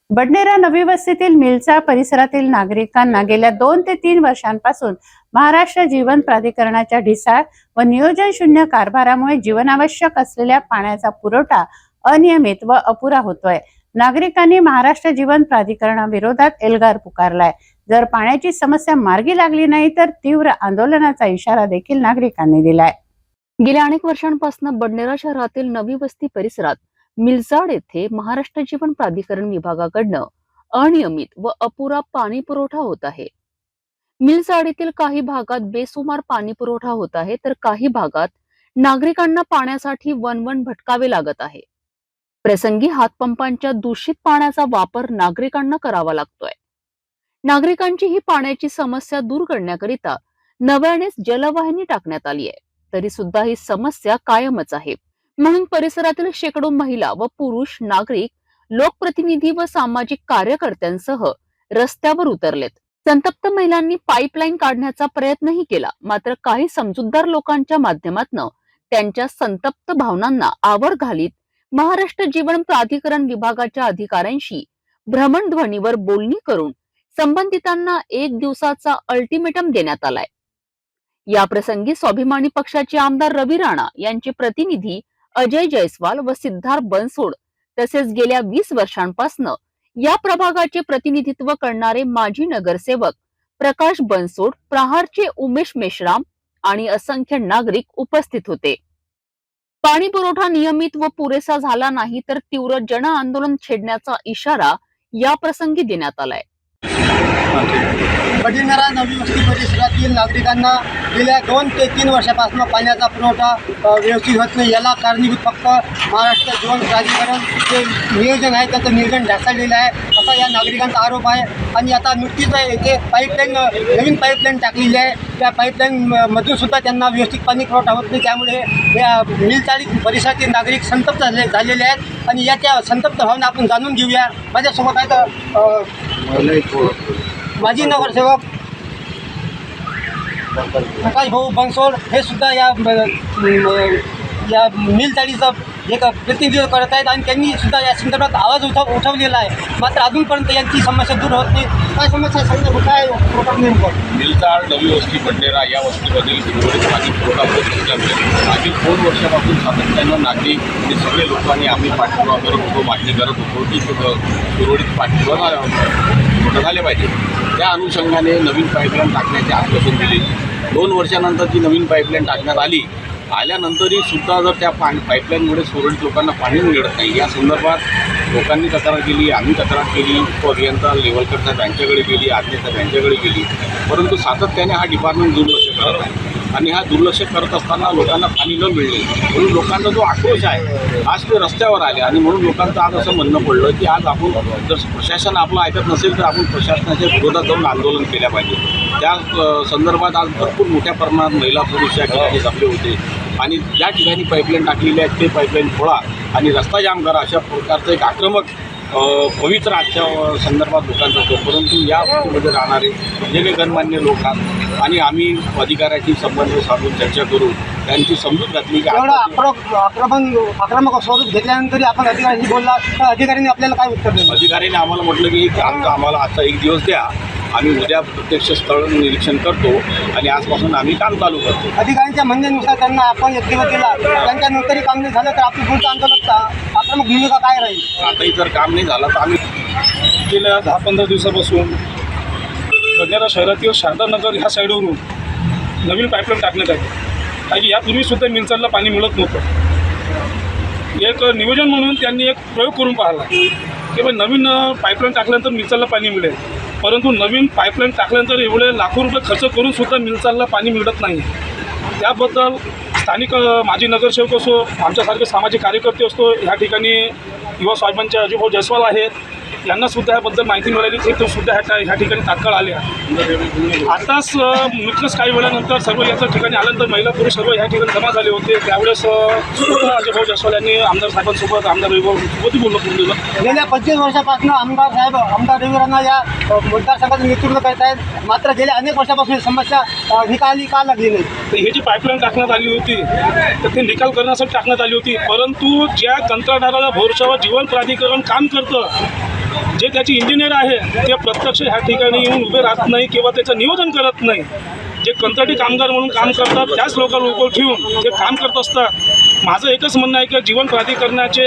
बडनेरा नवी वस्तीतील मिलचा परिसरातील नागरिकांना गेल्या 2 ते 3 वर्षांपासून महाराष्ट्र जीवन प्राधिकरणाच्या ढिसाळ व नियोजन शून्य कारभारामुळे जीवनावश्यक असलेल्या पाण्याचा पुरवठा अनियमित व अपुरा होतोय। नागरिकांनी महाराष्ट्र जीवन प्राधिकरणाविरोधात एल्गार पुकारलाय। जर पाण्याची समस्या मार्गी लागली नाही तर तीव्र आंदोलनाचा इशारा देखील नागरिकांनी दिलाय। गेल्या अनेक वर्षांपासून बडनेरा शहरातील नवी वस्ती परिसरात मिलचाड येथे महाराष्ट्र जीवन प्राधिकरण विभागाकडून अनियमित व अपुरा पाणी पुरवठा होत आहे। मिलचाडीतील काही भागात बेसुमार पाणी पुरवठा होत आहे, तर काही भागात नागरिकांना पाण्यासाठी वणवण भटकावे लागत आहे। प्रसंगी हातपंपांच्या दूषित पाण्याचा वापर नागरिकांना करावा लागतोय। नागरिकांची ही पाण्याची समस्या दूर करण्याकरिता नव्यानेच जलवाहिनी टाकण्यात आली आहे, तरी सुद्धा ही समस्या कायमच आहे। म्हणून परिसरातील शेकडो महिला व पुरुष नागरिक, लोकप्रतिनिधी व सामाजिक कार्यकर्त्यांसह रस्त्यावर उतरलेत। संतप्त महिलांनी पाईपलाईन काढण्याचा प्रयत्नही केला, मात्र काही समजूतदार लोकांच्या माध्यमातून त्यांच्या संतप्त भावनांना आवर घालीत महाराष्ट्र जीवन प्राधिकरण विभागाच्या अधिकाऱ्यांशी भ्रमणध्वनीवर बोलणी करून संबंधितांना 1 दिवसाचा अल्टिमेटम देण्यात आलाय। या प्रसंगी स्वाभिमानी पक्षाचे आमदार रवी राणा यांचे प्रतिनिधी अजय जयस्वाल व सिद्धार्थ बनसोड तसेच गेल्या 20 वर्षांपासून या प्रभागाचे प्रतिनिधित्व करणारे माजी नगरसेवक प्रकाश बनसोड, प्रहारचे उमेश मेश्राम आणि असंख्य नागरिक उपस्थित होते। पाणी पुरवठा नियमित व पुरेसा झाला नाही तर तीव्र जन आंदोलन छेडण्याचा इशारा या प्रसंगी देण्यात आलाय। बडनेरा नवी वस्ती परिसरातील नागरिकांना गेल्या 2 ते 3 वर्षापासून पाण्याचा पुरवठा व्यवस्थित होत नाही। याला कारणीभूत फक्त महाराष्ट्र जीवन प्राधिकरण जे नियोजन आहे त्याचं नियोजन ढासळलेलं आहे असा या नागरिकांचा आरोप आहे। आणि आता नुकतीच येथे नवीन पाईपलाईन टाकलेली आहे। त्या पाईपलाईन मधून सुद्धा त्यांना व्यवस्थित पाणी पुरवठा होत नाही, त्यामुळे या मिलचाळी परिसरातील नागरिक संतप्त झालेले आहेत। आणि याच्या संतप्त भावना आपण जाणून घेऊया। माझ्यासोबत आहेत माजी नगरसेवक प्रकाश भाऊ बनसोड, हे सुद्धा या मिलचाळीचं एक प्रतिनिधित्व करत आहेत आणि त्यांनी सुद्धा या संदर्भात आवाज उठवलेला आहे, मात्र अजूनपर्यंत यांची समस्या दूर होत नाही। काय समस्या सांगता, काय मिलचाड नवी वस्ती बडनेरा या वस्तीमधील सुरळीत पाणी पुरवठा होत नसल्यामुळे मागील 2 वर्षापासून सातत्यानं नागरिक आणि सगळे लोकांनी आम्ही पाठपुरावा करत होतो, मागणी करत होतो की सुरळीत पाणी पुरवठा झाले पाहिजे। त्या अनुषंगाने नवीन पाईपलाईन टाकण्याचे आश्वासन दिले। 2 वर्षानंतर ती नवीन पाईपलाईन टाकण्यात आल्यानंतरही सुद्धा जर त्या पाईपलाईनमुळे सुरळीत लोकांना पाणी मिळत नाही, या संदर्भात लोकांनी तक्रार केली, आम्ही तक्रार केली, अभियंता लेवलकडच्या बँकेकडे गेली, आज्ञेच्या बँकेकडे गेली, परंतु सातत्याने हा डिपार्टमेंट दुर्लक्ष करत आहे। आणि हा दुर्लक्ष करत असताना लोकांना पाणी न मिळणे म्हणून लोकांचा जो आक्रोश आहे आज ते रस्त्यावर आले। आणि म्हणून लोकांचं आज असं म्हणणं पडलं की आज आपण जर प्रशासन आपलं ऐकत नसेल तर आपण प्रशासनाच्या विरोधात जाऊन आंदोलन केल्या पाहिजे। त्या संदर्भात आज भरपूर मोठ्या प्रमाणात महिला पुरुष या ठिकाणी जमले होते आणि ज्या ठिकाणी पाईपलाईन टाकलेली आहे ते पाईपलाईन फोडा आणि रस्ता जाम करा अशा प्रकारचं एक आक्रमक पवित्र आजच्या संदर्भात लोकांचा होतो। परंतु या वस्तीमध्ये राहणारे जे काही गणमान्य लोक आहेत आणि आम्ही अधिकाऱ्याशी संबंध साधून चर्चा करून त्यांची समजूत घातली की आक्रमक स्वरूप घेतल्यानंतर आपण अधिकाऱ्यांशी बोलला तर अधिकाऱ्यांनी आपल्याला काय उत्तर दिलं? अधिकाऱ्यांनी आम्हाला म्हटलं की आम्हाला आजचा 1 दिवस द्या, आम्ही उद्या प्रत्यक्ष स्थळ निरीक्षण करतो आणि आजपासून आम्ही काम चालू करतो। अधिकाऱ्यांच्या म्हणण्यानुसार त्यांना आपण 1 दिवस दिला, त्यांच्यानंतरही काम नाही झालं तर आपली पुढचं आंदोलन आक्रमक भूमिका काय राहील? आताही जर काम नाही झालं तर आम्ही गेल्या 10-15 दिवसापासून बडनेरा शहरातील शारदानगर ह्या साईडवरून नवीन पाईपलाईन टाकण्यात आहे। कारण की यापूर्वीसुद्धा मिलचाडला पाणी मिळत नव्हतं। एक नियोजन म्हणून त्यांनी एक प्रयोग करून पाहिला की बा नवीन पाईपलाईन टाकल्यानंतर मिलचाडला पाणी मिळेल, परंतु नवीन पाईपलाईन टाकल्यानंतर एवढे लाखो रुपये खर्च करूनसुद्धा मिलचाडला पाणी मिळत नाही। त्याबद्दल स्थानिक माजी नगरसेवक असो, आमच्यासारखे सामाजिक कार्यकर्ते असतो, ह्या ठिकाणी युवा स्वाभिमानचे अजय भाऊ जयस्वाल आहेत, यांना सुद्धा याबद्दल माहिती मिळाली, ते सुद्धा ह्या ठिकाणी तात्काळ आले। आताच नुकतंच काही वेळानंतर सर्व याच्या ठिकाणी आल्यानंतर महिला पुरुष सर्व ह्या ठिकाणी जमा झाले होते। त्यावेळेस अजय भाऊ जयस्वाल यांनी आमदार साहेबांसोबत, आमदार रविभाऊसोबतही बोलणं करून दिलं। गेल्या 25 वर्षापासून आमदार रवी राणा या मतदारसंघाचं नेतृत्व करत आहेत, मात्र गेल्या अनेक वर्षापासून समस्या निकाली का लागली नाही? तर ही जी पाईपलाईन टाकण्यात आली होती तर ते निकाल करण्यासाठी टाकण्यात आली होती, परंतु ज्या कंत्राटदाराला भरोशावर जीवन प्राधिकरण काम करतं जे त्याचे इंजिनियर आहे ते प्रत्यक्ष ह्या ठिकाणी येऊन उभे राहत नाही किंवा त्याचं नियोजन करत नाही. जे कंत्राटी कामगार म्हणून काम करतात त्याच लोक ठेवून ते काम करत असतात. माझं एकच म्हणणं आहे की जीवन प्राधिकरणाचे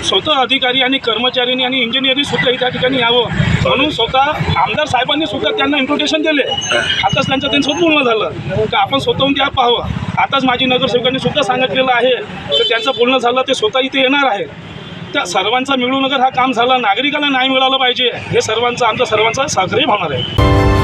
स्वतः अधिकारी आणि कर्मचाऱ्यांनी आणि इंजिनियरनी सुद्धा त्या ठिकाणी यावं म्हणून स्वतः आमदार साहेबांनी सुद्धा त्यांना इन्व्हिटेशन दिले. आताच त्यांच्यासोबत बोलणं झालं की आपण स्वतःहून त्या पाहावं. आताच माझी नगरसेवकांनी सुद्धा सांगितलेलं आहे तर त्यांचं बोलणं झालं ते स्वतः इथे येणार आहे. त्या सर्वांचा मिळून अगर हा काम झाला नागरिकांना न्याय मिळाला पाहिजे हे आमचा सर्वांचा सहकार्य होणार आहे.